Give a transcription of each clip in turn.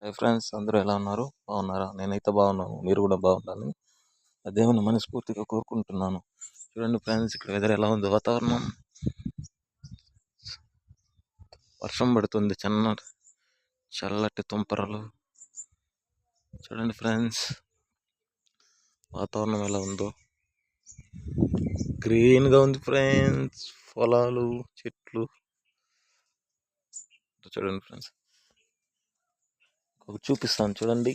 Hi friends, అందరూ ఎలా ఉన్నారు? బాగున్నారా? నేనైతే బాగున్నాను. మీరు కూడా బాగుండాలని ఆ దేవుని మనస్ఫూర్తిగా కోరుకుంటున్నాను. చూడండి ఫ్రెండ్స్, ఇక్కడ వెదర్ ఎలా ఉంది? వాతావరణం వర్షం పడుతుంది, చల్లటి తుంపరలు. చూడండి ఫ్రెండ్స్, వాతావరణం ఎలా ఉందో. గ్రీన్ గా ఉంది ఫ్రెండ్స్, పొలాలు, చెట్లు. చూడండి ఫ్రెండ్స్, చూపిస్తాను చూడండి.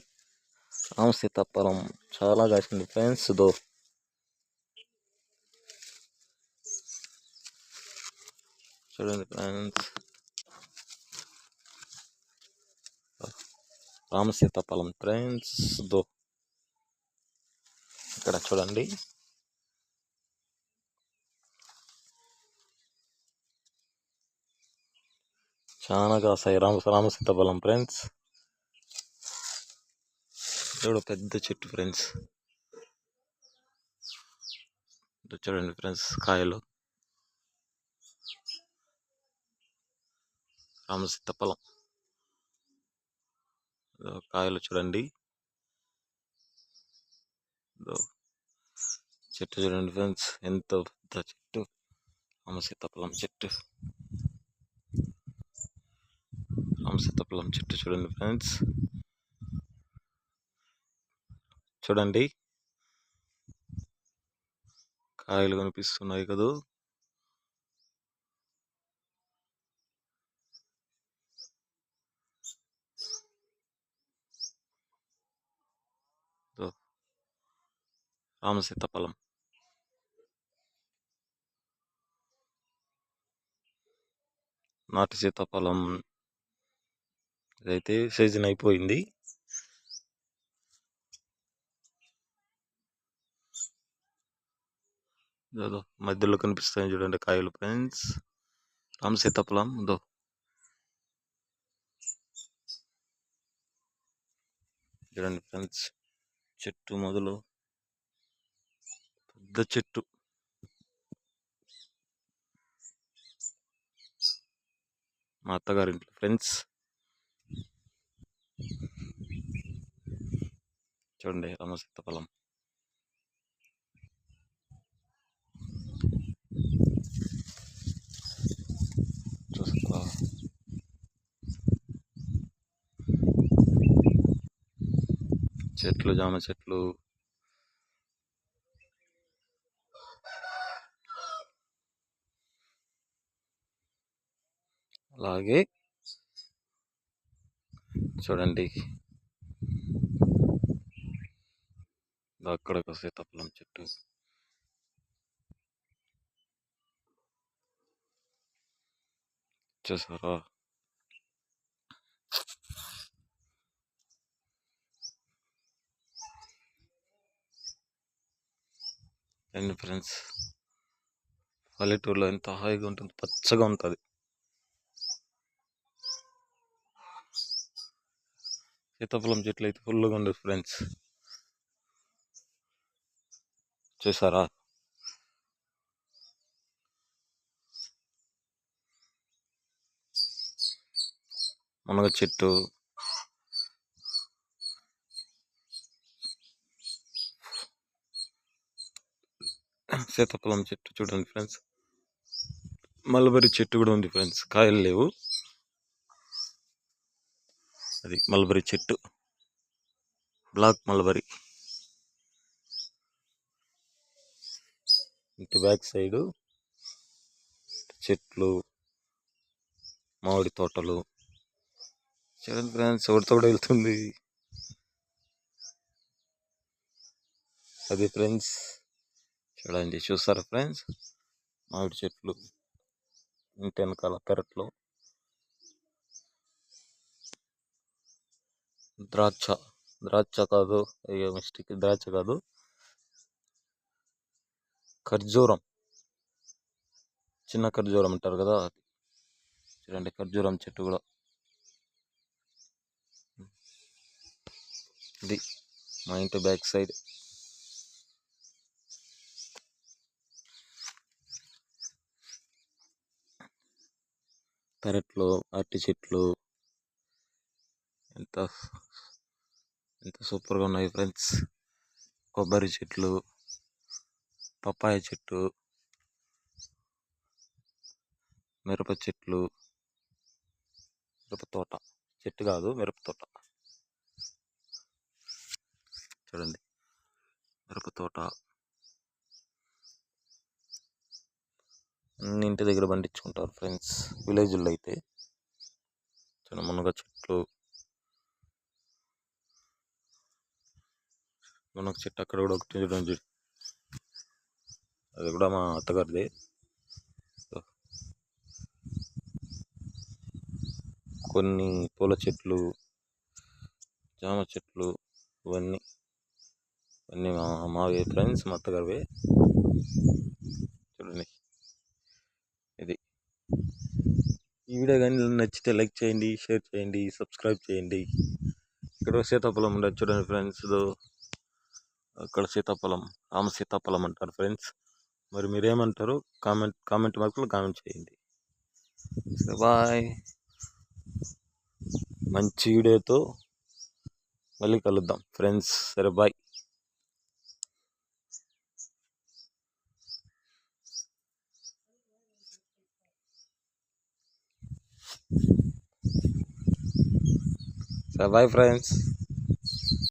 సీతాఫలం చాలా కాసింది ఫ్రెండ్స్. చూడండి ఫ్రెండ్స్, సీతాఫలం ఫ్రెండ్స్. ఇక్కడ చూడండి, చాలా కాసాయి సీతాఫలం ఫ్రెండ్స్. చూడ పెద్ద చెట్టు ఫ్రెండ్స్. చూడండి ఫ్రెండ్స్, కాయలు సీతాఫలం కాయలు చూడండి. చెట్టు చూడండి ఫ్రెండ్స్, ఎంతో పెద్ద చెట్టు సీతాఫలం చెట్టు. సీతాఫలం చెట్టు చూడండి ఫ్రెండ్స్. చూడండి, కాయలు కనిపిస్తున్నాయి కదా. సీతాఫలం నాటి సీతాఫలం ఇదైతే సీజన్ అయిపోయింది. మధ్యలో కనిపిస్తాయి చూడండి కాయలు ఫ్రెండ్స్. సీతాఫలం చూడండి ఫ్రెండ్స్, చెట్టు మొదలు పెద్ద చెట్టు. మా అత్తగారింట్లో ఫ్రెండ్స్. చూడండి సీతాఫలం. చూస్తా చెట్లు, జామ చెట్లు. అలాగే చూడండి, అక్కడ ఒక సీతాఫలం చెట్టు. చూసారా? అండ్ ఫ్రెండ్స్, పల్లెటూరులో ఎంత హాయిగా ఉంటుంది, పచ్చగా ఉంటుంది. సీతాఫలం చెట్లు అయితే ఫుల్గా ఉండదు ఫ్రెండ్స్. చూసారా? మునగ చెట్టు, సీతాఫలం చెట్టు చూడండి ఫ్రెండ్స్. మల్బరీ చెట్టు కూడా ఉంది ఫ్రెండ్స్, కాయలు లేవు. అది మల్బరీ చెట్టు, బ్లాక్ మల్బరీ. ఇంటి బ్యాక్ సైడ్ చెట్లు, మామిడి తోటలు. చూడండి ఫ్రెండ్స్, ఒకటితో కూడా వెళ్తుంది. అది ఫ్రెండ్స్, చూడండి. చూస్తారా ఫ్రెండ్స్, మామిడి చెట్లు ఇంటి వెనకాల పెరట్లో. ద్రాక్ష కాదు, అయ్యో మిస్టేక్, ద్రాక్ష కాదు, ఖర్జూరం. చిన్న ఖర్జూరం అంటారు కదా. చూడండి, ఖర్జూరం చెట్టు కూడా. ఇది మా ఇంటి బ్యాక్ సైడ్. పెరట్లో అరటి చెట్లు, ఎంత ఎంత సూపర్గా ఉన్నాయి ఫ్రెండ్స్. కొబ్బరి చెట్లు, పప్పాయ చెట్టు, మిరప చెట్లు, మిరప తోట, చెట్టు కాదు మిరప తోట. చూడండి మిరప తోట అన్ని ఇంటి దగ్గర పండించుకుంటారు ఫ్రెండ్స్, విలేజ్లో అయితే. చూడండి మునగ చెట్లు, మునగ చెట్టు అక్కడ కూడా ఒకటి చూడండి, అది కూడా మా అత్తగారిది. కొన్ని పూల చెట్లు, జామ చెట్లు, ఇవన్నీ ఇవన్నీ మావి ఫ్రెండ్స్, మా అత్తగారివి. చూడండి ఇది. ఈ వీడియో కానీ నచ్చితే లైక్ చేయండి, షేర్ చేయండి, సబ్స్క్రైబ్ చేయండి. ఇక్కడ సీతాఫలం ఉండదు చూడండి ఫ్రెండ్స్. అక్కడ సీతాఫలం, రామ సీతాఫలం అంటారు ఫ్రెండ్స్. మరి మీరేమంటారు? కామెంట్ మార్కులు కామెంట్ చేయండి. బాయ్. మంచి వీడియోతో మళ్ళీ కలుద్దాం ఫ్రెండ్స్. సరే బాయ్. సరే బాయ్ ఫ్రెండ్స్.